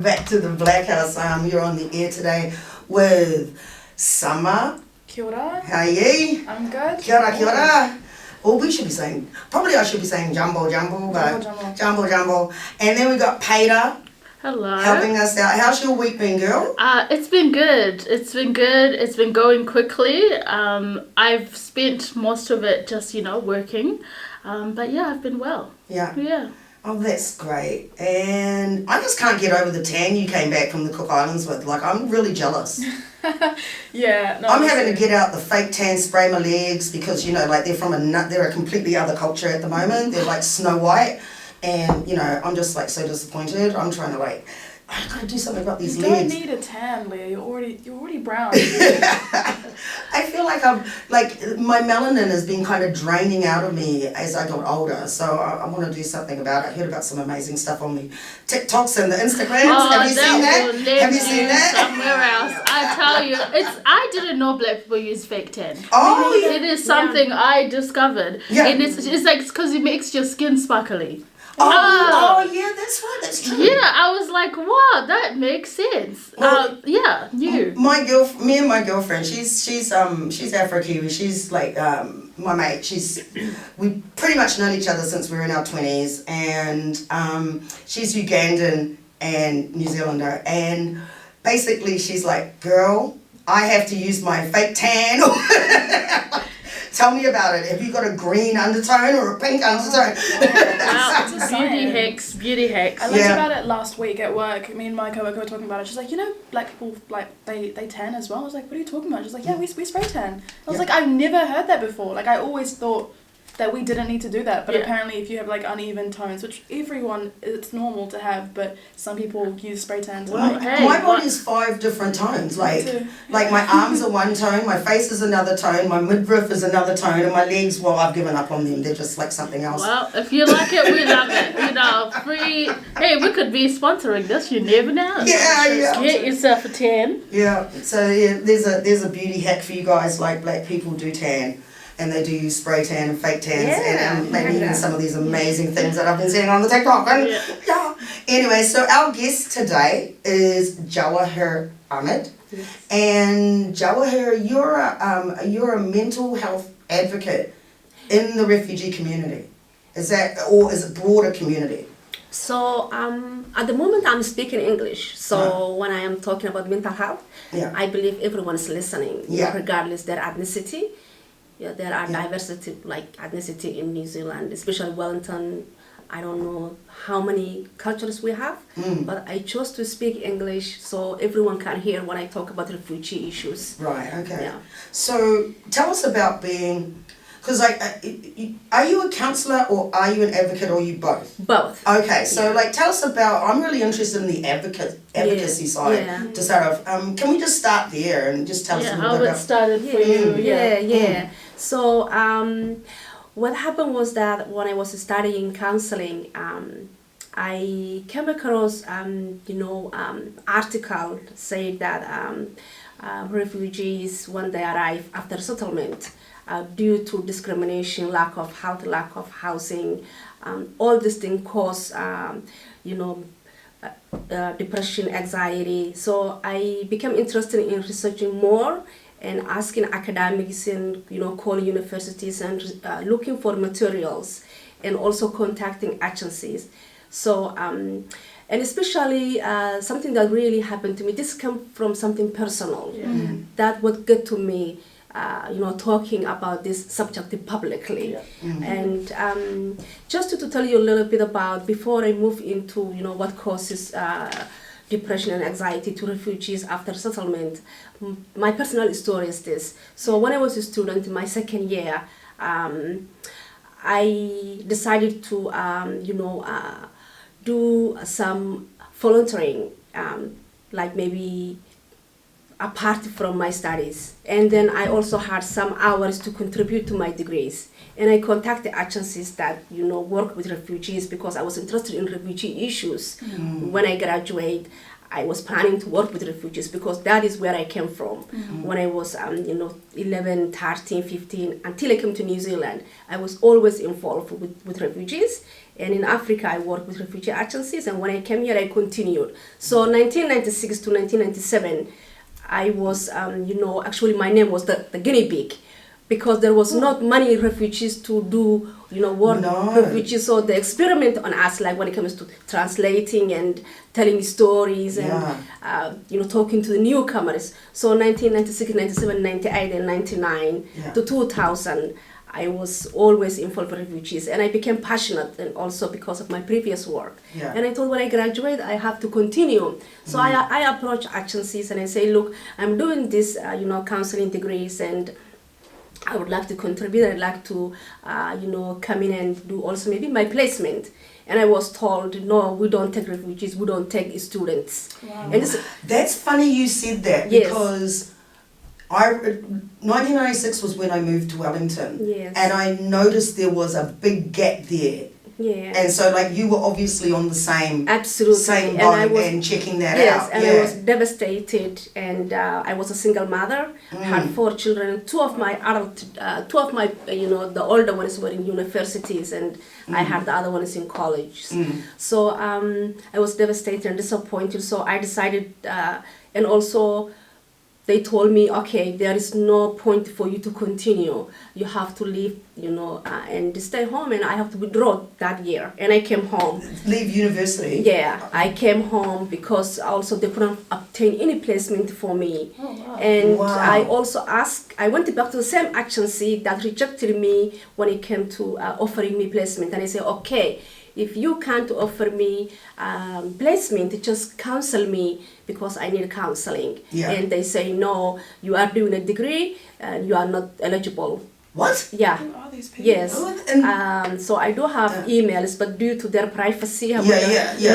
Back to the Blackhouse. You're on the air today with Summer. Kia ora. How are you? I'm good. Kia ora, kia ora. Well, we should be saying, probably I should be saying jumbo, but jumbo. And then we got Peter. Hello. Helping us out. How's your week been, girl? It's been good. It's been going quickly. I've spent most of it just, working. But yeah, I've been well. Yeah. Yeah. Oh, that's great. And I just can't get over the tan you came back from the Cook Islands with. Like, I'm really jealous. Yeah. No, I'm having to get out the fake tan, spray my legs because, they're a completely other culture at the moment. They're like Snow White. And, I'm just like so disappointed. I'm trying to I gotta do something about these legs. You don't need a tan, Leah. You're already brown. I feel like my melanin has been kind of draining out of me as I got older. So I want to do something about it. I heard about some amazing stuff on the TikToks and the Instagrams. Have you seen that? Have you seen that? Somewhere else. I tell you, I didn't know black people use fake tan. Oh, yeah. It is something I discovered. Yeah. And it's like because it makes your skin sparkly. Oh, yeah, that's right, that's true. Yeah, I was like, wow, that makes sense. Well, you. Me and my girlfriend, she's Afro-Kiwi. She's like my mate. We pretty much known each other since we were in our 20s, and she's Ugandan and New Zealander, and basically she's like, girl, I have to use my fake tan. Tell me about it. Have you got a green undertone or a pink undertone? Wow, beauty hacks. I learned about it last week at work. Me and my coworker were talking about it. She's like, black people, they tan as well. I was like, what are you talking about? She's like, yeah, we spray tan. I was like, I've never heard that before. Like, I always thought that we didn't need to do that, but apparently if you have uneven tones, which it's normal to have, but some people use spray tan to my body's 5 different tones. Like my arms are one tone, my face is another tone, my midriff is another tone, and my legs, well, I've given up on them. They're just like something else. Well, if you like it, we love it. Free. Hey, we could be sponsoring this. You never know. Yeah. Get yourself a tan. Yeah. So there's a beauty hack for you guys. Like black people do tan. And they do use spray tan and fake tans and maybe even some of these amazing things that I've been seeing on the TikTok. Anyway, so our guest today is Jawahir Ahmed. Yes. And Jawahir, you're a mental health advocate in the refugee community. Is it broader community? So at the moment I'm speaking English. So when I am talking about mental health, I believe everyone is listening, regardless their ethnicity. Yeah, there are diversity, like ethnicity in New Zealand, especially Wellington. I don't know how many cultures we have, but I chose to speak English so everyone can hear when I talk about refugee issues. Right, okay. Yeah. So tell us about being, because are you a counsellor or are you an advocate or are you both? Both. Okay, so tell us about, I'm really interested in the advocacy side to start off. Can we just start there and just tell us a little bit about... how it started for you. Yeah. So what happened was that when I was studying counselling, I came across article saying that refugees, when they arrive after settlement, due to discrimination, lack of health, lack of housing, all these things cause depression, anxiety. So I became interested in researching more and asking academics and calling universities and looking for materials and also contacting agencies. So and especially something that really happened to me, this came from something personal. That would get to me talking about this subject publicly. And just to tell you a little bit about, before I move into what causes depression and anxiety to refugees after settlement, my personal story is this. So when I was a student in my second year, I decided to do some volunteering, like maybe apart from my studies. And then I also had some hours to contribute to my degrees. And I contacted agencies that, work with refugees because I was interested in refugee issues when I graduate. I was planning to work with refugees because that is where I came from. When I was 11, 13, 15, until I came to New Zealand, I was always involved with refugees. And in Africa, I worked with refugee agencies, and when I came here, I continued. So 1996 to 1997, I was, actually my name was the guinea pig, because there was not many refugees to do, work refugees. So the experiment on us, like when it comes to translating and telling stories and, talking to the newcomers. So 1996, 97, 98, and 99 to 2000, I was always involved with refugees, and I became passionate, and also because of my previous work. Yeah. And I thought when I graduate, I have to continue. So I approach agencies and I say, look, I'm doing this, counseling degrees, and I would like to contribute. I'd like to, come in and do also maybe my placement. And I was told, no, we don't take refugees, we don't take students. Wow. And That's funny you said that, Yes. because 1996 was when I moved to Wellington, Yes. and I noticed there was a big gap there. yeah. And so, like, you were obviously on the same Absolutely. same And I boat was- and checking that Yes, out. and I was devastated, and I was a single mother. Had 4 children. Two of my, the older ones were in universities, and I had the other ones in college. So I was devastated and disappointed. So I decided, and also they told me, okay, there is no point for you to continue. You have to leave, and stay home. And I have to withdraw that year. And I came home. Leave university. Yeah, I came home because also they couldn't obtain any placement for me. Oh, wow. And Wow. I also I went back to the same agency that rejected me when it came to offering me placement. And I said, okay, if you can't offer me placement, just counsel me because I need counseling. Yeah. And they say, no, you are doing a degree and you are not eligible. What? Yeah. Who are these people? Yes. Oh, and- So I do have emails, but due to their privacy, I would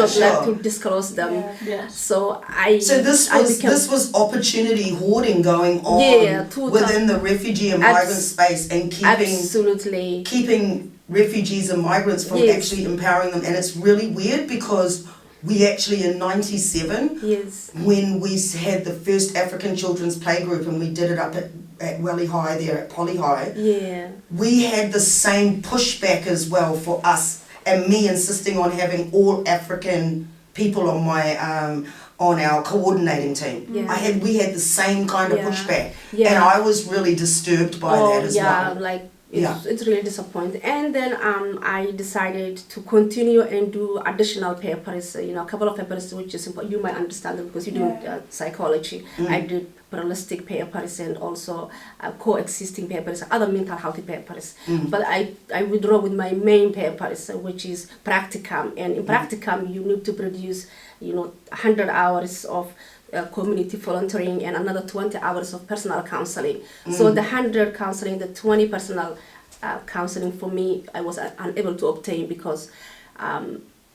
not sure. like to disclose them. Yeah. Yes. So I. So this I was became- this was opportunity hoarding going on Yeah, within the refugee and migrant space, and Absolutely. keeping refugees and migrants from Yes. actually empowering them. And it's really weird because we actually in 97, Yes. when we had the first African children's play group, and we did it up at Welly High there at Poly High, Yeah. we had the same pushback as well for us, and me insisting on having all African people on my on our coordinating team. Yeah. We had the same kind of Yeah. pushback, Yeah. and I was really disturbed by that as well. Like Yeah. it's really disappointing. And then I decided to continue and do additional papers. A couple of papers which is important. You might understand them because you do psychology. I did pluralistic papers and also coexisting papers, other mental health papers. But I withdraw with my main papers, which is practicum. And in practicum, you need to produce 100 hours of community volunteering and another 20 hours of personal counseling. So the 100 counseling, the 20 personal counseling for me, I was unable to obtain because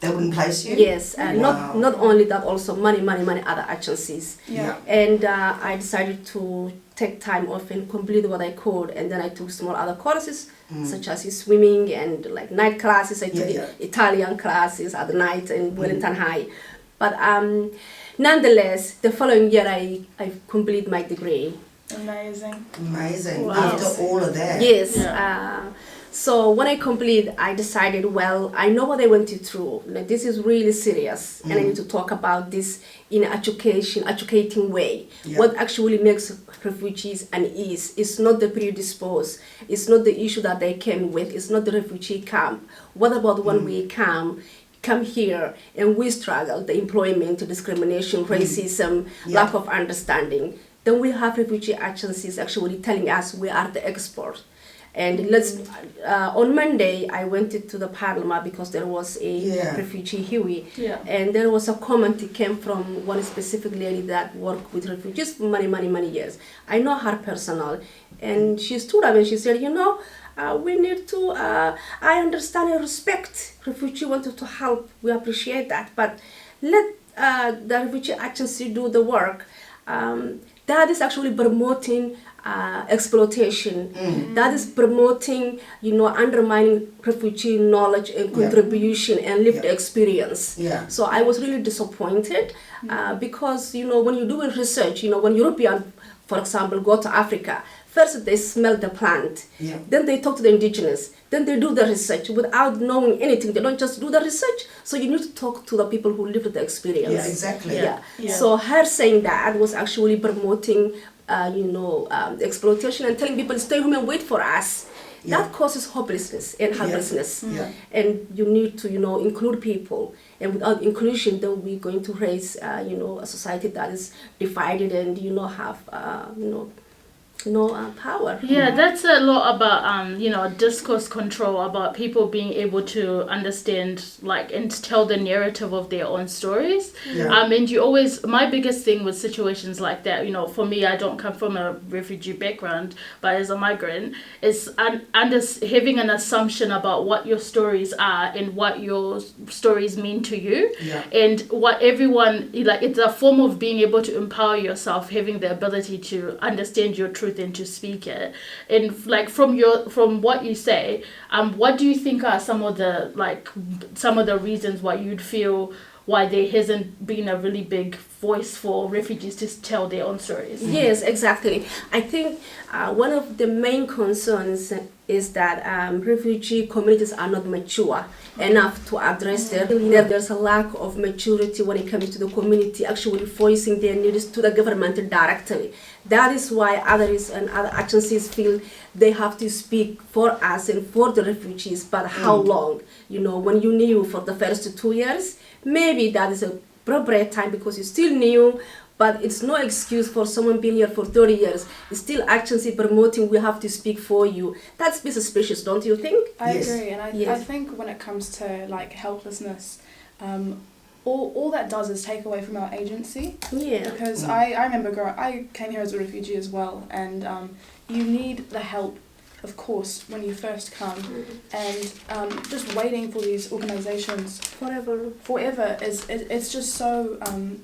They wouldn't place you? yes, Wow. not only that, also many other agencies. Yeah. And I decided to take time off and complete what I could, and then I took small other courses such as swimming and like night classes. I took Italian classes at night in Wellington High. But nonetheless, the following year I complete my degree. Amazing. Amazing. Wow. After all of that. Yes. Yeah. So when I complete, I decided, well, I know what I went through. Like, this is really serious, and I need to talk about this in an educating way. Yeah. What actually makes refugees unease is not the predisposed. It's not the issue that they came with. It's not the refugee camp. What about when we come here and we struggle, the employment, discrimination, racism, lack of understanding? Then we have refugee agencies actually telling us we are the expert. And on Monday, I went to the parliament because there was a refugee Huey. Yeah. And there was a comment that came from one specific lady that worked with refugees for many years. I know her personal. And she stood up and she said, we need to, I understand and respect refugee wanted to help. We appreciate that. But let the refugee agency do the work. That is actually promoting exploitation. That is promoting, undermining refugee knowledge and contribution and lived experience. Yeah. So I was really disappointed because, when you do research, when European, for example, go to Africa, first they smell the plant, then they talk to the indigenous, then they do the research without knowing anything. They don't just do the research. So you need to talk to the people who lived the experience. Yeah, exactly. Yeah. So her saying that was actually promoting, exploitation and telling people stay home and wait for us. That causes hopelessness and helplessness. And you need to, include people. And without inclusion, then we're going to raise, a society that is divided and, have, no power. Yeah, that's a lot about discourse control, about people being able to understand and tell the narrative of their own stories. And you always, my biggest thing with situations like that, for me, I don't come from a refugee background, but as a migrant, is having an assumption about what your stories are and what your stories mean to you, and what everyone, it's a form of being able to empower yourself, having the ability to understand your truth and to speak it. And from what you say, what do you think are some of the reasons why you'd feel why there hasn't been a really big voice for refugees to tell their own stories? Yes, exactly. I think one of the main concerns is that refugee communities are not mature enough to address there's a lack of maturity when it comes to the community actually voicing their needs to the government directly. That is why others and other agencies feel they have to speak for us and for the refugees, but how long? When you knew for the first 2 years, maybe that is a appropriate time because you're still new, but it's no excuse for someone being here for 30 years. It's still agency promoting, we have to speak for you. That's a bit suspicious, don't you think? I agree, and I think when it comes to helplessness, all that does is take away from our agency. Because I remember I came here as a refugee as well, and you need the help, of course, when you first come, and just waiting for these organizations forever it's just so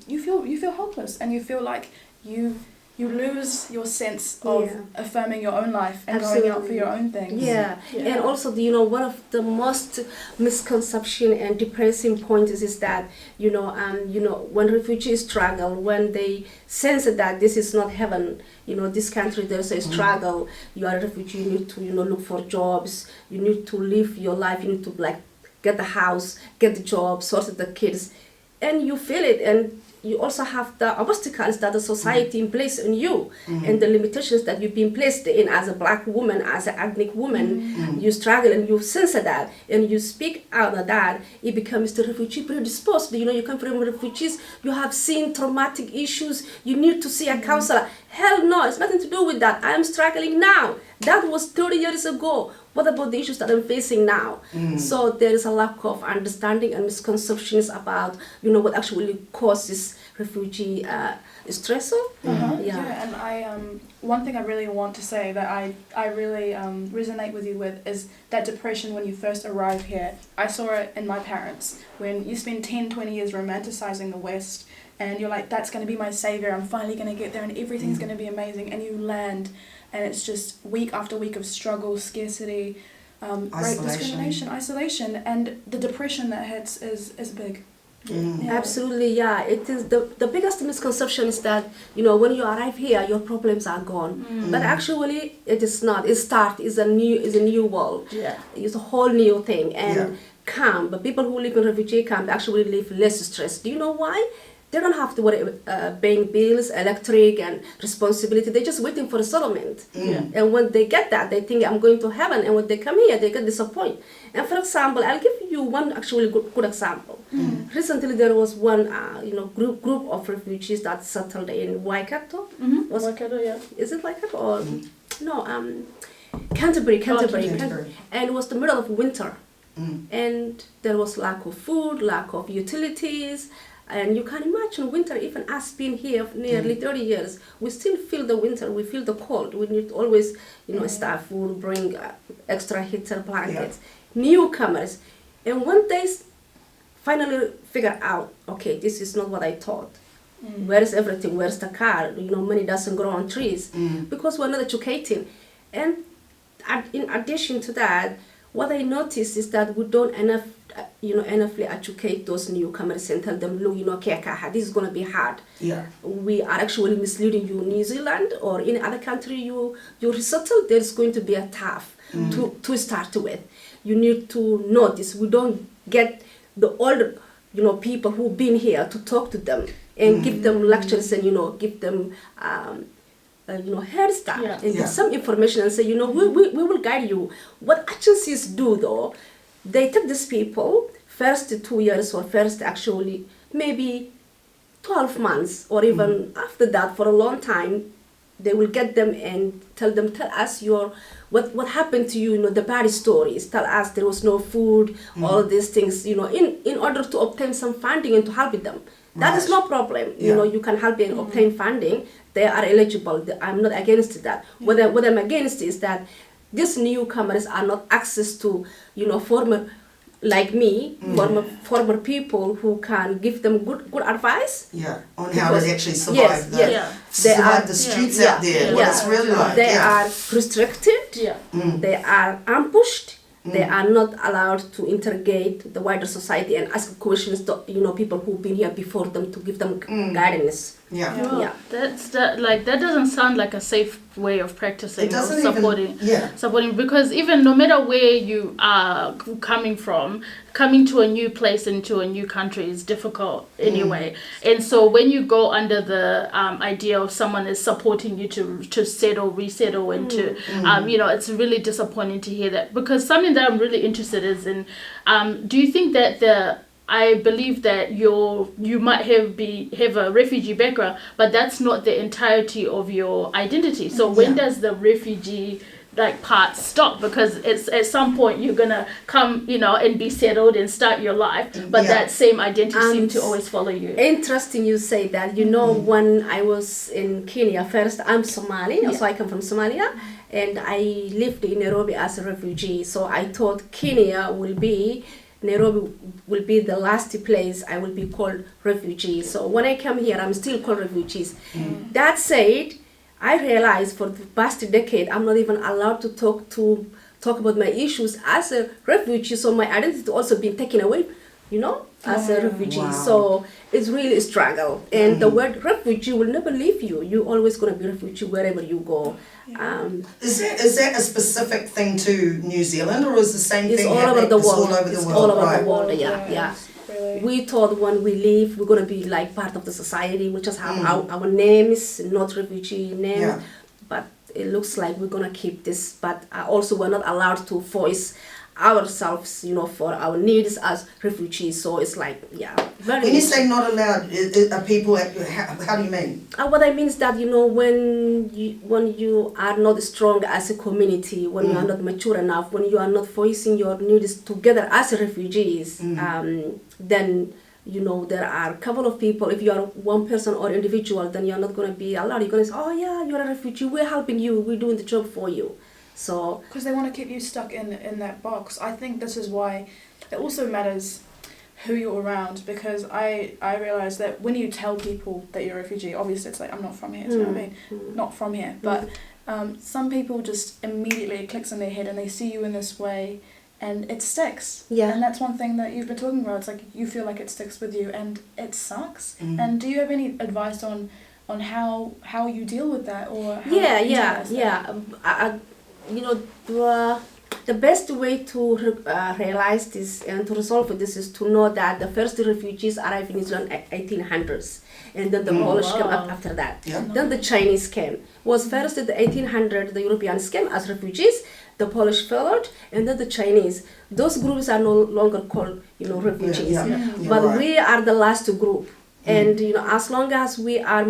you feel helpless, and you feel like you lose your sense of affirming your own life and going out for your own things. And also one of the most misconception and depressing points is that when refugees struggle, when they sense that this is not heaven, this country there's a struggle, you are a refugee, you need to look for jobs, you need to live your life, you need to get the house, get the job, sort the kids, and you feel it, and you also have the obstacles that the society places on you, and the limitations that you've been placed in as a black woman, as an ethnic woman. You struggle and you sense that, and you speak out of that, it becomes the refugee predisposed. You come from refugees, you have seen traumatic issues, you need to see a counselor. Hell no, it's nothing to do with that. I am struggling now. That was 30 years ago. What about the issues that I'm facing now? So there is a lack of understanding and misconceptions about, what actually causes refugee stressor. And I one thing I really want to say that I really resonate with you with is that depression when you first arrive here. I saw it in my parents. When you spend 10-20 years romanticizing the West, and you're like, that's going to be my savior, I'm finally going to get there and everything's going to be amazing, and you land and it's just week after week of struggle, scarcity, rape, discrimination, isolation, and the depression that hits is big. Absolutely, it is the biggest misconception is that when you arrive here your problems are gone, but actually it is not. It's a new world. It's a whole new thing, and calm. But people who live in refugee camp actually live less stressed. Do you know why? They don't have to worry paying bills, electric, and responsibility. They're just waiting for a settlement. And when they get that, they think I'm going to heaven. And when they come here, they get disappointed. And for example, I'll give you one actually good example. Recently, there was one group of refugees that settled in Waikato. Waikato, Is it Waikato or no? Canterbury. And it was the middle of winter, and there was lack of food, lack of utilities. And you can imagine winter, even us being here nearly 30 years, we still feel the winter, we feel the cold. We need to always, staff food, bring extra heater blankets, newcomers. And when they finally figure out, okay, this is not what I thought, Where is everything? Where's the car? Money doesn't grow on trees because we're not educating. And in addition to that, what I noticed is that we don't enoughly educate those newcomers and tell them, look, this is going to be hard. Yeah. We are actually misleading you. New Zealand or in other country you resettle, there's going to be a tough to start with. You need to know this. We don't get the older people who've been here to talk to them and give them lectures and give them hairstyle and give some information and say, we will guide you. What agencies do though, they take these people first 2 years or first actually maybe 12 months or even after that for a long time. They will get them and tell us what happened to you, the bad stories. Tell us there was no food, all these things, in order to obtain some funding and to help them. That is no problem. You can help and obtain funding. They are eligible. I'm not against that. What I'm against is that these newcomers are not access to, former like me, former people who can give them good advice. Yeah, on how to actually survive the streets out there, what it's really like. They are restricted, they are ambushed, they are not allowed to interrogate the wider society and ask questions to people who've been here before them to give them guidance. That doesn't sound like a safe way of practicing or supporting, because even no matter where you are coming from, coming to a new place into a new country is difficult anyway. And so when you go under the idea of someone is supporting you to resettle and to it's really disappointing to hear that, because something that I'm really interested in do you think that I believe that you might have a refugee background, but that's not the entirety of your identity. So when does the refugee part stop? Because it's at some point you're gonna come, and be settled and start your life, but that same identity seems to always follow you. Interesting you say that. When I was in Kenya first, I'm Somali, so I come from Somalia, and I lived in Nairobi as a refugee. So I thought Nairobi will be the last place I will be called refugee. So when I come here, I'm still called refugees. That said, I realized for the past decade, I'm not even allowed to talk about my issues as a refugee. So my identity also been taken away, as a refugee. Wow. So it's really a struggle. And the word refugee will never leave you. You're always going to be a refugee wherever you go. Is that a specific thing to New Zealand, or is the same thing all over the world? It's all over the world, yeah. Really? We thought when we leave, we're going to be like part of the society. We just have our names, not refugee names. But it looks like we're going to keep this. But also we're not allowed to voice ourselves, for our needs as refugees. So it's like, very. When you say not allowed, are people? How do you mean? What I mean is that when you are not strong as a community, when you are not mature enough, when you are not voicing your needs together as refugees, then there are a couple of people. If you are one person or individual, then you're not going to be allowed. You're going to say, oh yeah, you're a refugee. We're helping you. We're doing the job for you. So because they want to keep you stuck in that box. I think this is why it also matters who you're around, because I realize that when you tell people that you're a refugee, obviously it's like, I'm not from here, you know what I mean? Not from here. But some people just immediately, it clicks in their head and they see you in this way and it sticks. Yeah. And that's one thing that you've been talking about. It's like you feel like it sticks with you and it sucks. And do you have any advice on how you deal with that, or how the best way to realize this and to resolve this is to know that the first refugees arrived in Israel in 1800s, and then the Polish came up after that. Then the Chinese came. Was first in the 1800s the Europeans came as refugees, the Polish followed, and then the Chinese. Those groups are no longer called refugees, but we are the last group. And as long as we are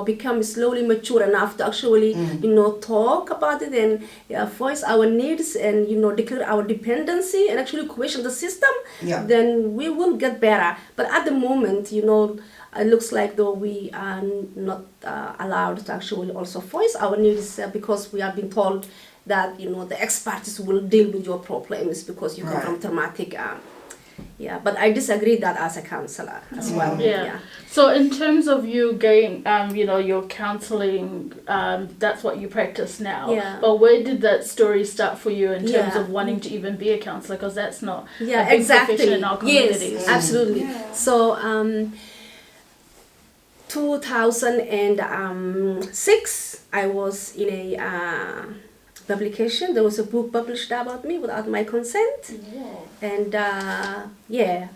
become slowly mature enough to actually talk about it and voice our needs and declare our dependency and actually question the system, then we will get better. But at the moment, it looks like though we are not allowed to actually also voice our needs because we have been told that the experts will deal with your problems because you come from traumatic Yeah, but I disagree that as a counselor as well. Yeah. So in terms of you going, your counselling, that's what you practice now. Yeah. But where did that story start for you in terms Yeah. of wanting to even be a counsellor? Because that's not a big exactly. profession in our communities. Yes, absolutely. Yeah. So 2006, I was in a publication. There was a book published about me without my consent. And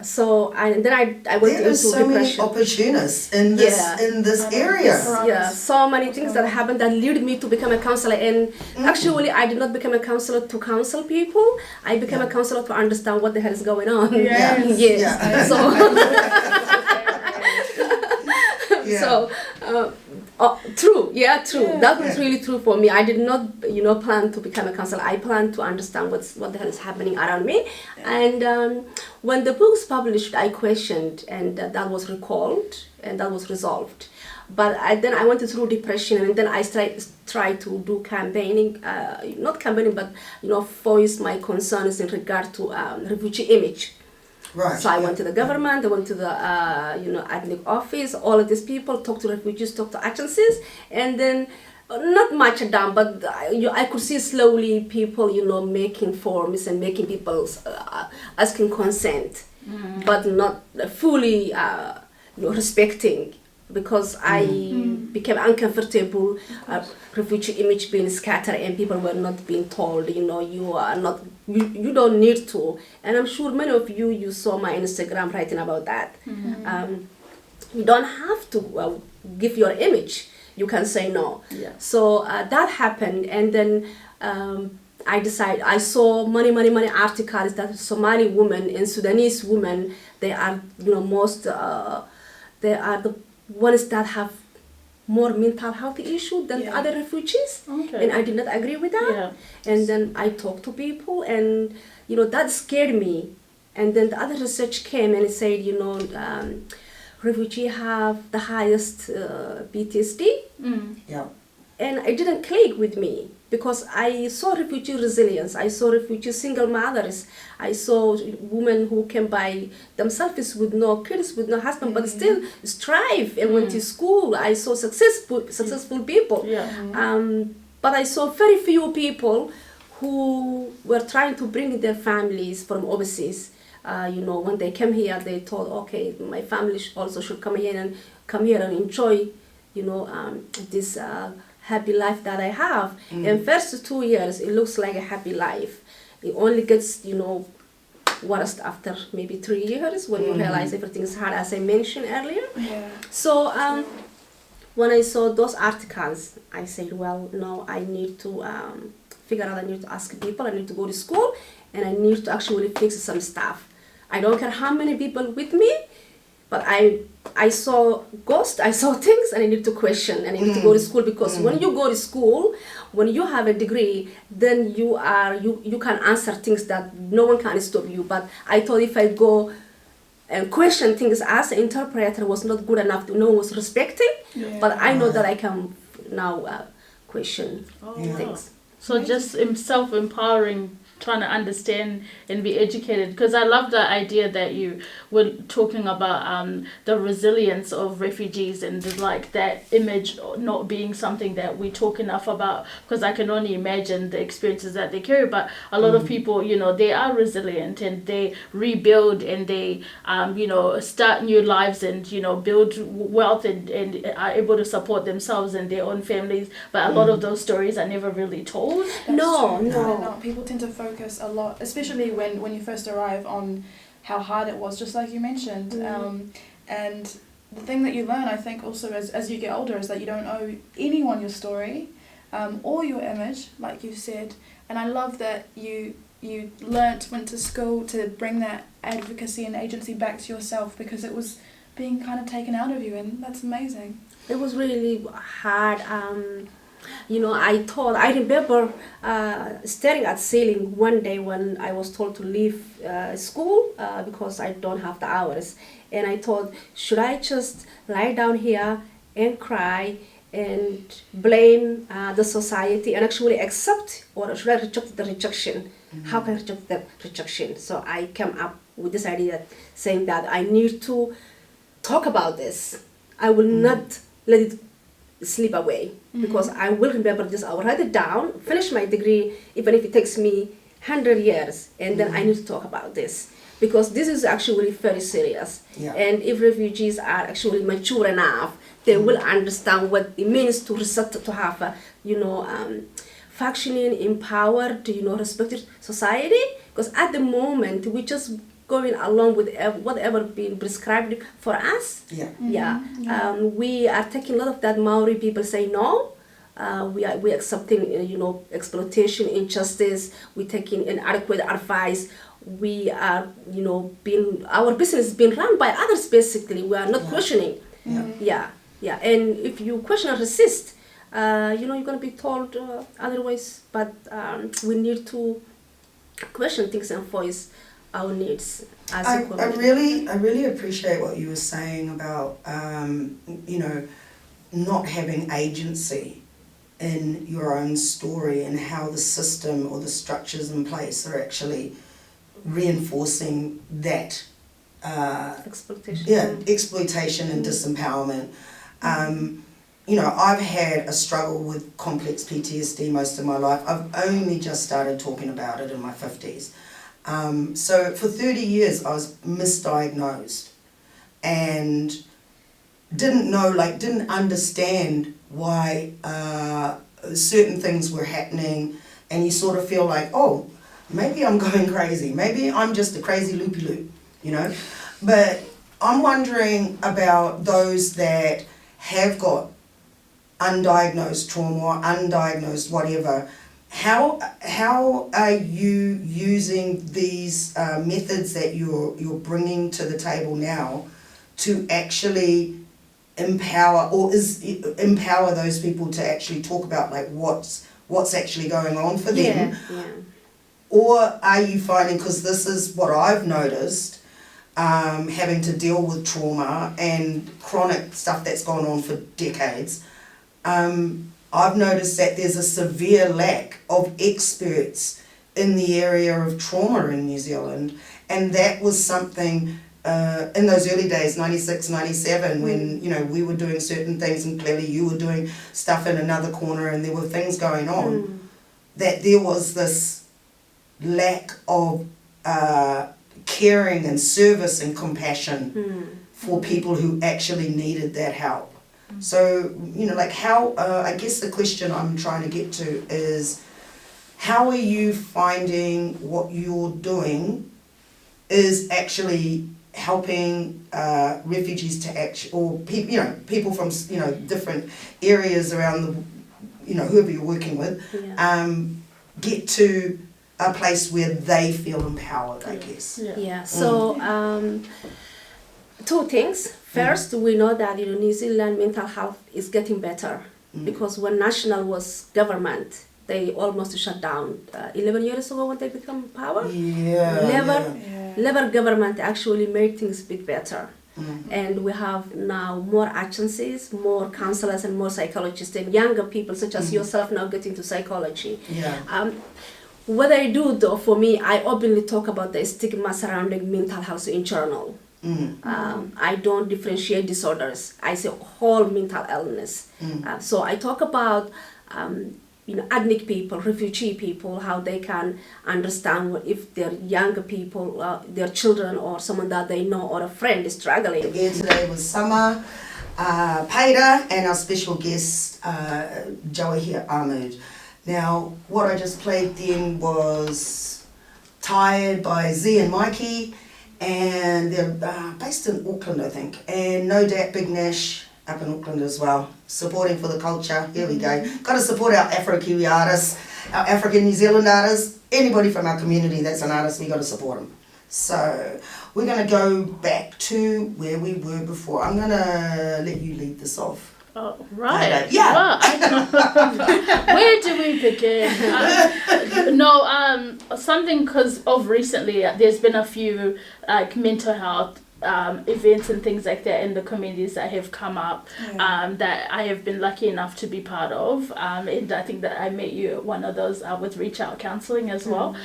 so then I went There are into so many depression. opportunists in this area. So many things that happened that led me to become a counselor. And actually, I did not become a counselor to counsel people. I became a counselor to understand what the hell is going on. Yes. Yes. So. So, true. Yeah. That was really true for me. I did not, plan to become a counselor. I planned to understand what the hell is happening around me. And when the book was published, I questioned, and that was recalled, and that was resolved. But then I went through depression, and then I tried to do campaigning, not campaigning, but voice my concerns in regard to refugee image. Right. So I went to the government, I went to the admin office, all of these people, talked to refugees, talked to agencies, and then not much done, but I could see slowly people, making forms and making people asking consent, but not fully, respecting. Because I became uncomfortable, refugee image being scattered, and people were not being told, you are not, you don't need to. And I'm sure many of you saw my Instagram writing about that. You don't have to give your image. You can say no. Yeah. So that happened, and then I decided, I saw many articles that Somali women and Sudanese women, they are, they are the ones that have more mental health issue than other refugees. Okay. And I did not agree with that. Yeah. And then I talked to people, and that scared me. And then the other research came and it said, refugees have the highest PTSD. Yeah. And it didn't click with me, because I saw refugee resilience, I saw refugee single mothers, I saw women who came by themselves with no kids, with no husband, but still strive and went to school. I saw successful people. But I saw very few people who were trying to bring their families from overseas. When they came here, they thought, okay, my family also should come here and enjoy, this happy life that I have. And first 2 years, it looks like a happy life. It only gets, worse after maybe 3 years, when you realize everything is hard, as I mentioned earlier. Yeah. So when I saw those articles, I said, well, no, I need to figure out, I need to ask people, I need to go to school, and I need to actually fix some stuff. I don't care how many people with me, but I saw ghosts, I saw things, and I need to question, and I need to go to school, because when you go to school, when you have a degree, then you can answer things that no one can stop you. But I thought if I go and question things as an interpreter was not good enough, no one was respecting, but I know that I can now question things. So just self-empowering, trying to understand and be educated, because I love the idea that you were talking about the resilience of refugees, and like that image not being something that we talk enough about, because I can only imagine the experiences that they carry. But a lot of people, they are resilient, and they rebuild, and they start new lives, and build wealth, and are able to support themselves and their own families. But a lot of those stories are never really told. No. People tend to focus a lot, especially when you first arrive, on how hard it was, just like you mentioned. And the thing that you learn, I think, also as you get older, is that you don't owe anyone your story or your image, like you said. And I love that you went to school to bring that advocacy and agency back to yourself, because it was being kind of taken out of you, and that's amazing. It was really hard. I remember staring at ceiling one day when I was told to leave school because I don't have the hours. And I thought, should I just lie down here and cry and blame the society and actually accept, or should I reject the rejection? How can I reject the rejection? So I came up with this idea saying that I need to talk about this. I will not let it slip away because I will remember this. I will write it down, finish my degree, even if it takes me 100 years, and then I need to talk about this because this is actually very serious. Yeah. And if refugees are actually mature enough, they will understand what it means to have a, functioning, empowered, respected society. Because at the moment we just going along with whatever being prescribed for us. We are taking a lot of that. Maori people say no. We accepting exploitation, injustice. We taking inadequate advice. We are our business is being run by others. Basically, we are not questioning. And if you question or resist, you're gonna be told otherwise. But we need to question things and voice our needs as a community. I really appreciate what you were saying about not having agency in your own story and how the system or the structures in place are actually reinforcing that exploitation and disempowerment. I've had a struggle with complex PTSD most of my life. I've only just started talking about it in my 50s. So for 30 years I was misdiagnosed and didn't understand why certain things were happening, and you sort of feel like, oh, maybe I'm going crazy, maybe I'm just a crazy loopy-loop, But I'm wondering about those that have got undiagnosed trauma or undiagnosed whatever. How are you using these methods that you're bringing to the table now to actually empower those people to actually talk about like what's actually going on for them? Or are you finding, because this is what I've noticed, having to deal with trauma and chronic stuff that's gone on for decades, I've noticed that there's a severe lack of experts in the area of trauma in New Zealand, and that was something in those early days, 96, 97, when we were doing certain things and clearly you were doing stuff in another corner and there were things going on, that there was this lack of caring and service and compassion for people who actually needed that help. So, how, I guess the question I'm trying to get to is, how are you finding what you're doing is actually helping refugees to or people from, different areas around the, whoever you're working with, get to a place where they feel empowered, I guess. So, two things. First, we know that New Zealand mental health is getting better because when National was government, they almost shut down 11 years ago when they become power. Labour government actually made things a bit better. And we have now more agencies, more counselors and more psychologists, and younger people such as yourself now get into psychology. What I do though, for me, I openly talk about the stigma surrounding mental health in journal. I don't differentiate disorders. I say whole mental illness. So I talk about ethnic people, refugee people, how they can understand if their younger people, their children or someone that they know or a friend is struggling. Here today was Summer, Paida, and our special guest, Jawahir Ahmed. Now, what I just played then was Tired by Z and Mikey, and they're based in Auckland, I think, and No Doubt Big Nash up in Auckland as well, supporting for the culture. Here we go. Got to support our Afro-Kiwi artists, our African New Zealand artists, anybody from our community that's an artist, we got to support them. So we're going to go back to where we were before. I'm going to let you lead this off. Oh, right. Yeah. Well, where do we begin? Something because of recently there's been a few mental health events and things like that in the communities that have come up, that I have been lucky enough to be part of, and I think that I met you at one of those with Reach Out Counselling as well.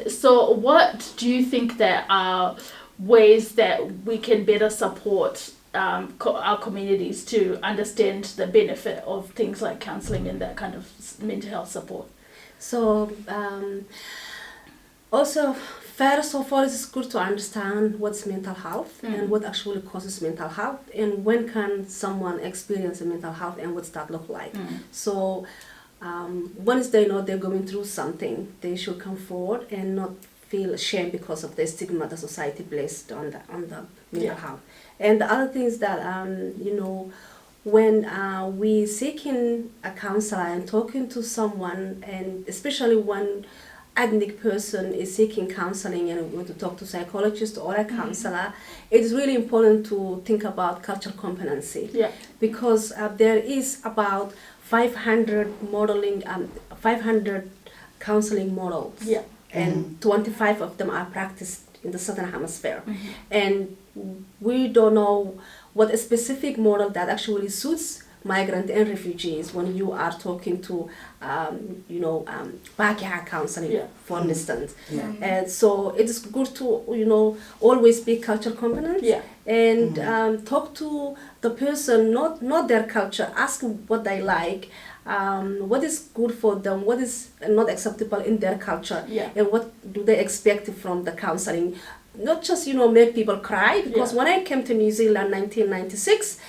So what do you think that are ways that we can better support our communities to understand the benefit of things like counselling and that kind of mental health support? So also, first of all, it's good to understand what's mental health and what actually causes mental health, and when can someone experience a mental health and what's that look like. So once they know they're going through something, they should come forward and not feel ashamed because of the stigma the society placed on the mental health. And the other thing is that when we seeking a counselor and talking to someone, and especially when ethnic person is seeking counseling and want to talk to a psychologist or a counselor, it's really important to think about cultural competency. Because there is about 500 counseling models, and 25 of them are practiced in the Southern Hemisphere. And we don't know what a specific model that actually suits migrant and refugees when you are talking to backyard counseling, for instance. And so it is good to always be cultural competent and talk to the person, not their culture, ask what they like, what is good for them, what is not acceptable in their culture, and what do they expect from the counseling. Not just make people cry, because when I came to New Zealand in 1996,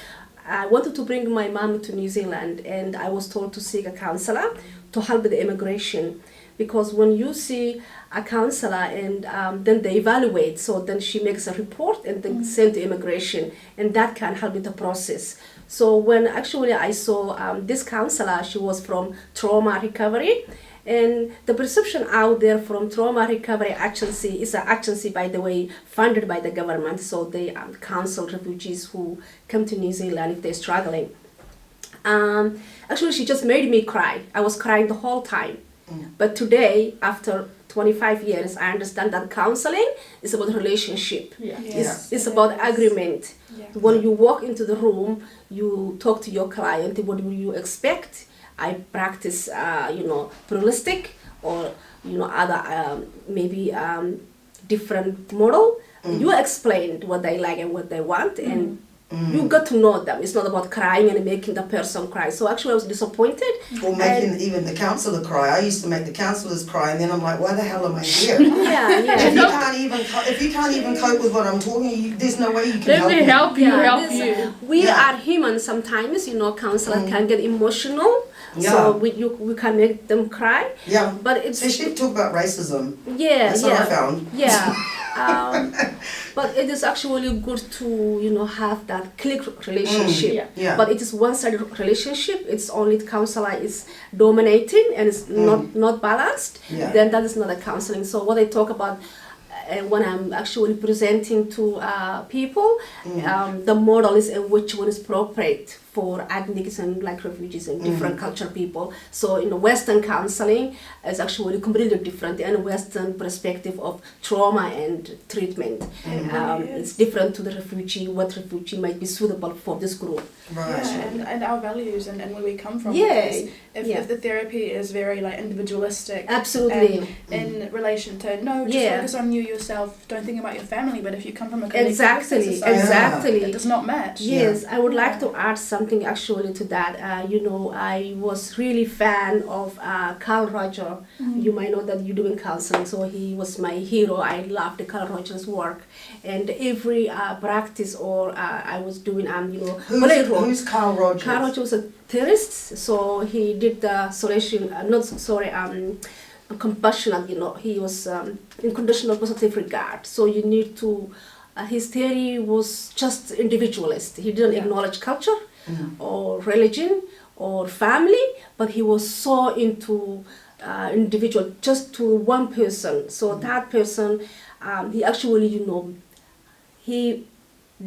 I wanted to bring my mom to New Zealand, and I was told to seek a counselor to help with the immigration. Because when you see a counselor and then they evaluate, so then she makes a report and then send to immigration, and that can help with the process. So when actually I saw this counselor, she was from trauma recovery. And the perception out there from Trauma Recovery Agency is an agency, by the way, funded by the government. So they counsel refugees who come to New Zealand if they're struggling. Actually, she just made me cry. I was crying the whole time. But today, after 25 years, I understand that counseling is about relationship. It's about agreement. When you walk into the room, you talk to your client. What do you expect? I practice, pluralistic or, other maybe different model. You explain what they like and what they want, and you got to know them. It's not about crying and making the person cry. So actually I was disappointed. Or making even the counsellor cry. I used to make the counsellors cry, and then I'm like, why the hell am I here? If you can't even cope with what I'm talking, there's no way you can help me. Let me help you. We are human sometimes, counselors can get emotional. So we can make them cry. But it's especially talk about racism. That's what I found. But it is actually good to have that click relationship. But it is one-sided relationship. It's only the counselor is dominating and it's not balanced. Then that is not a counseling. So what I talk about when I'm actually presenting to people, the model is which one is appropriate for ethnics and like refugees and different cultural people. So in the Western counseling is actually completely different, and Western perspective of trauma and treatment. It's different to the refugee, what refugee might be suitable for this group. And our values and where we come from. If the therapy is very individualistic, absolutely, in relation to just focus on you yourself, don't think about your family. But if you come from a society, it does not match. I would like to add something actually to that. I was really fan of Carl Roger. You might know that you're doing counseling, so he was my hero. I loved Carl Roger's work, and every practice or I was doing who's Carl Rogers? Carl Rogers was a theorist, so he did the compassionate, he was in conditional positive regard. So you need to, his theory was just individualist. He didn't acknowledge culture or religion or family, but he was so into individual, just to one person. So that person, he actually, he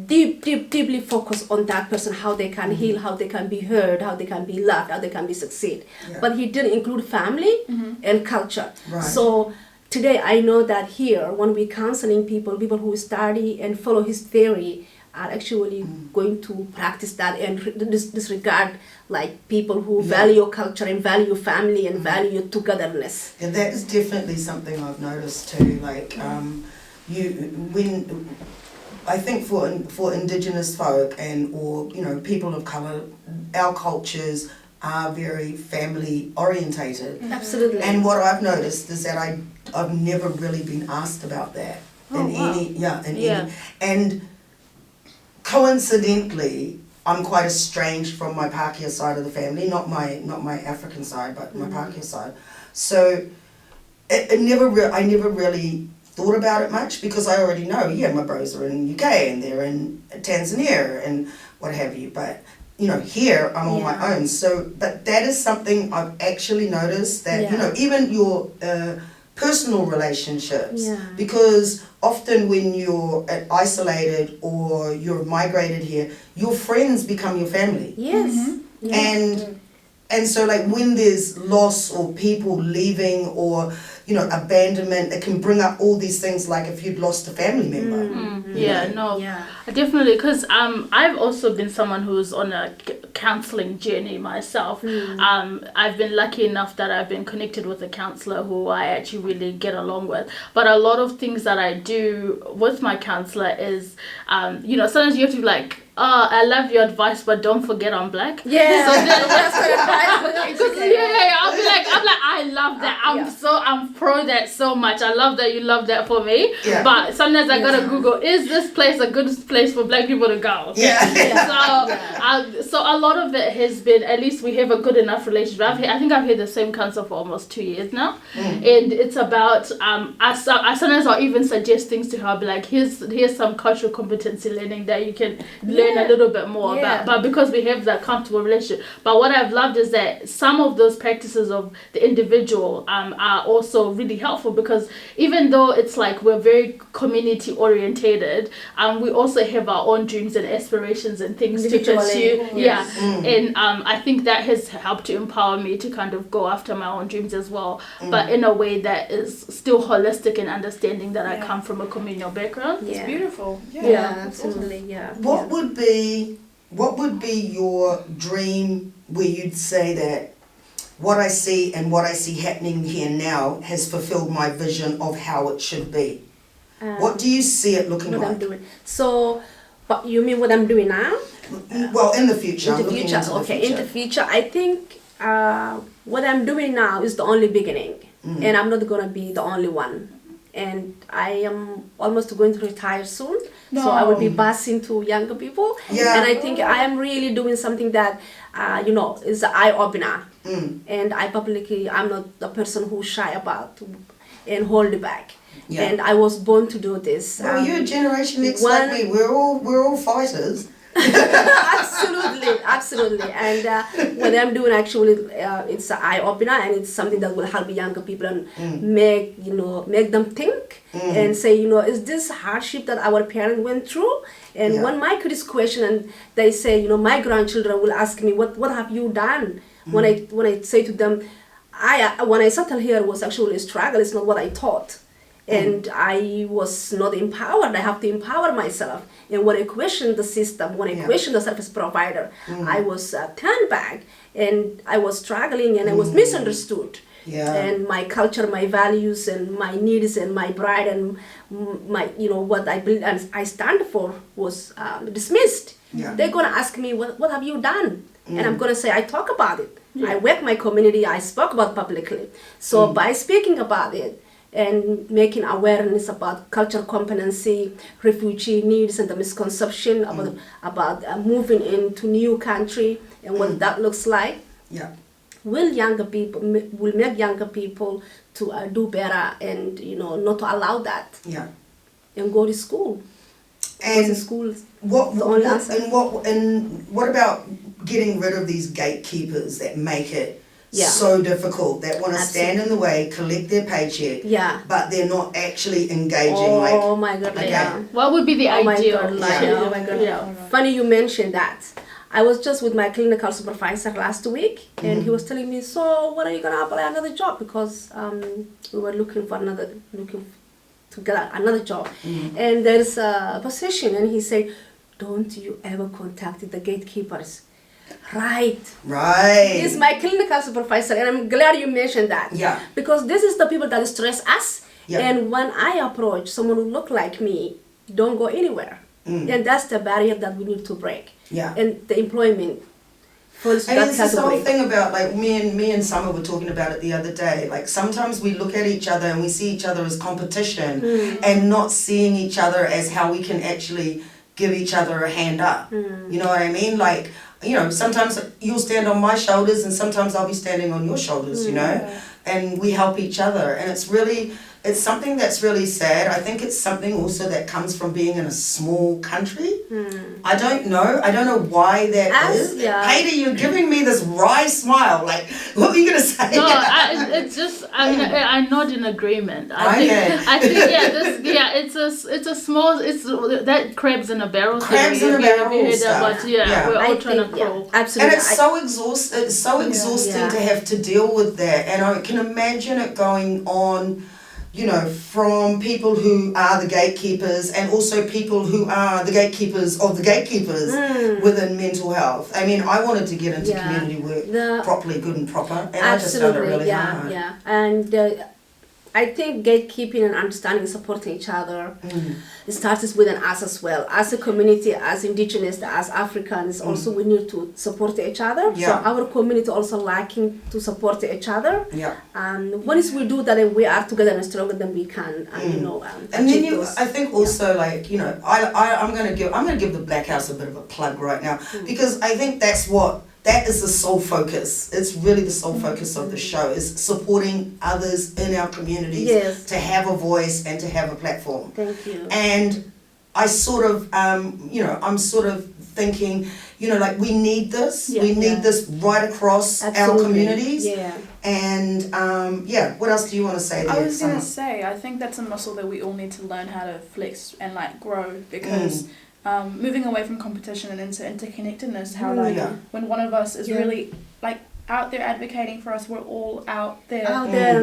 deeply focused on that person, how they can heal, how they can be heard, how they can be loved, how they can be succeed. But he didn't include family and culture. So today I know that here, when we're counseling people who study and follow his theory are actually going to practice that and disregard like people who value culture and value family and value togetherness. And that is definitely something I've noticed too. Like I think for Indigenous folk or people of colour, our cultures are very family orientated. Absolutely. And what I've noticed is that I've never really been asked about that and coincidentally, I'm quite estranged from my Pākehā side of the family, not my African side, but my Pākehā side. So I never really thought about it much because I already know, my bros are in UK and they're in Tanzania and what have you. But here I'm on my own. So, but that is something I've actually noticed that even your personal relationships, because often when you're isolated or you're migrated here, your friends become your family. Yes. And so like when there's loss or people leaving or abandonment, it can bring up all these things like if you'd lost a family member. Definitely, because I've also been someone who's on a counselling journey myself. I've been lucky enough that I've been connected with a counsellor who I actually really get along with. But a lot of things that I do with my counsellor is, sometimes you have to be like, I love your advice, but don't forget I'm black. Yeah. So I'll be like, I love that. I'm pro that so much. I love that you love that for me. Yeah. But sometimes I gotta Google, is this place a good place for black people to go? So a lot of it has been, at least we have a good enough relationship. I think I've had the same counsel for almost 2 years now. And it's about, I sometimes I'll even suggest things to her. I'll be like, here's some cultural competency learning that you can learn a little bit more about, but because we have that comfortable relationship. But what I've loved is that some of those practices of the individual are also really helpful, because even though it's like we're very community orientated, we also have our own dreams and aspirations and things to pursue. And I think that has helped to empower me to kind of go after my own dreams as well, but in a way that is still holistic and understanding that I come from a communal background. It's beautiful. Absolutely. What would be your dream where you'd say that what I see and what I see happening here now has fulfilled my vision of how it should be? What do you see it looking like? I'm doing. So, but you mean what I'm doing now? Well, in the future. In the future, I think what I'm doing now is the only beginning, and I'm not gonna be the only one. And I am almost going to retire soon, so I will be passing to younger people. And I think I am really doing something that, is an eye-opener. And I'm not the person who's shy about and hold back. And I was born to do this. Well, you're a Generation X like me. We're all fighters. Absolutely. And what I'm doing actually, it's an eye opener, and it's something that will help younger people and make them think and say, is this hardship that our parents went through? And when my kids question and they say, my grandchildren will ask me, what have you done? When I say to them, when I settled here was actually a struggle. It's not what I thought. And I was not empowered. I have to empower myself. And when I questioned the system, when I questioned the service provider, I was turned back, and I was struggling, and I was misunderstood. And my culture, my values, and my needs, and my pride, and my what I believe and I stand for was dismissed. They're gonna ask me, what have you done? And I'm gonna say, I talk about it. I work my community. I spoke about publicly. So by speaking about it, and making awareness about cultural competency, refugee needs, and the misconception about moving into new country and what that looks like, will make younger people to do better and not to allow that and go to school. And school what about getting rid of these gatekeepers that make it so difficult, that want to stand in the way, collect their paycheck, but they're not actually engaging? My God! What would be the ideal? Oh my God! Funny you mentioned that. I was just with my clinical supervisor last week, and he was telling me, so when are you gonna apply another job? Because we were looking to get another job, and there's a position, and he said, don't you ever contact the gatekeepers. Right. He's my clinical supervisor, and I'm glad you mentioned that. Yeah. Because this is the people that stress us, yeah. and when I approach someone who look like me, don't go anywhere. And that's the barrier that we need to break. Yeah. And the employment. And it's this whole thing about, like, me and Summer were talking about it the other day. Like, sometimes we look at each other and we see each other as competition and not seeing each other as how we can actually give each other a hand up. You know what I mean? Like, you know, sometimes you'll stand on my shoulders and sometimes I'll be standing on your shoulders, you know? And we help each other. And it's something that's really sad. I think it's something also that comes from being in a small country. I don't know why that is. Yeah. Hayley, you're giving me this wry smile. Like, what were you going to say? No, it's just I'm not in agreement. I think it's a small, it's that crabs in a barrel. Crabs in a barrel stuff. But we're all trying to grow. Absolutely. And it's so exhausting to have to deal with that. And I can imagine it going on, you know, from people who are the gatekeepers and also people who are the gatekeepers of the gatekeepers within mental health. I mean, I wanted to get into community work properly, good and proper, and I just found it really hard. Yeah, and I think gatekeeping and understanding, supporting each other, it starts within us as well. As a community, as Indigenous, as Africans, also we need to support each other. Yeah. So our community also lacking to support each other. Yeah. Once we do that and we are together and stronger, then we can, you know, and then I think also like, you know, I'm gonna give the Blackhouse a bit of a plug right now because I think that is the sole focus. It's really the sole focus of the show, is supporting others in our communities to have a voice and to have a platform. Thank you. And I sort of, I'm sort of thinking, you know, like we need this. We need this right across our communities. Yeah. And what else do you want to say there? I was going to say, I think that's a muscle that we all need to learn how to flex and like grow because moving away from competition and into interconnectedness, how like when one of us is really like out there advocating for us, we're all out there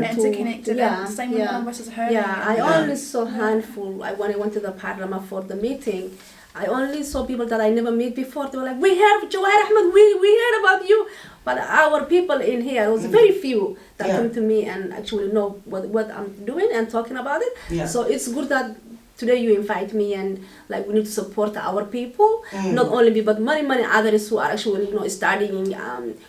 interconnected. And same when one of us is hurting. I only saw handful. When I went to the parliament for the meeting, I only saw people that I never met before. They were like, we heard Jawahir Ahmed, we heard about you. But our people in here, it was very few that came to me and actually know what I'm doing and talking about it. Yeah. So it's good that today you invite me and like we need to support our people, not only me but many others who are actually, you know, studying,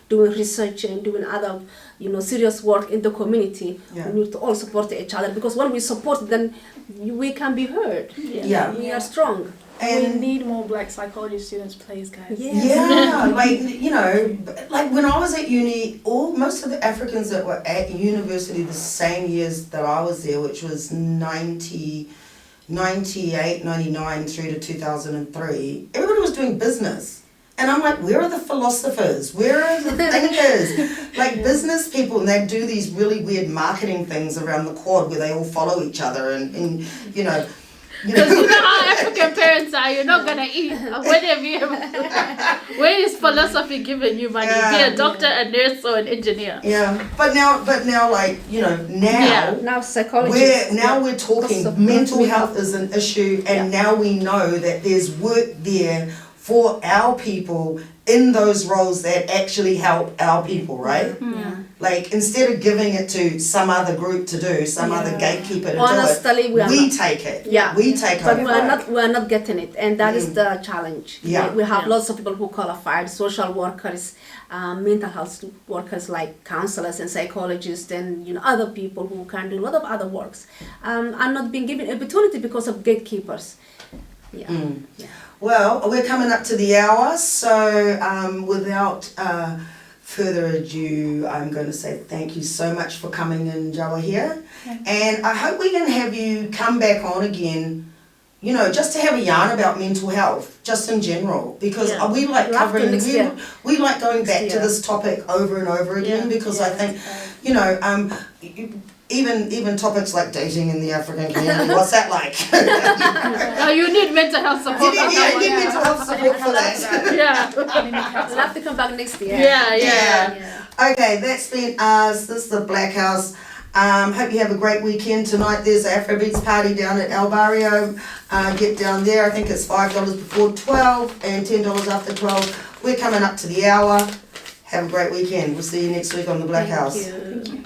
doing research and doing other, you know, serious work in the community. We need to all support each other because when we support, then we can be heard. We are strong. And we need more black psychology students, please, guys. Like, you know, like when I was at uni, most of the Africans that were at university the same years that I was there, which was 98, 99 through to 2003, everybody was doing business. And I'm like, where are the philosophers? Where are the thinkers? Like business people, and they do these really weird marketing things around the quad where they all follow each other and you know. Because you know how African parents are, you're not gonna eat. Where is philosophy giving you money? Be a doctor, a nurse, or an engineer. But now, like, you know, now psychology. We're talking mental health is an issue, and now we know that there's work there for our people in those roles that actually help our people, right? Like, instead of giving it to some other group to do, some other gatekeeper to do it, we take it. We take but over. we are not getting it, and that is the challenge. We have lots of people who qualified, social workers, mental health workers like counselors and psychologists, and you know other people who can do a lot of other works, are not being given opportunity because of gatekeepers. Well, we're coming up to the hour, so without further ado, I'm going to say thank you so much for coming in, Jawahir. And I hope we can have you come back on again, you know, just to have a yarn about mental health, just in general, because we like covering, we like going back to this topic over and over again, because I think, you know, even topics like dating in the African community. What's that like? Oh, you need mental health support. You need mental health support for that. Yeah. I'll have to come back next year. Yeah. Okay, that's been us. This is the Blackhouse. Hope you have a great weekend tonight. There's an Afrobeats party down at El Barrio. Get down there. I think it's $5 before 12 and $10 after 12. We're coming up to the hour. Have a great weekend. We'll see you next week on the Blackhouse. Thank you.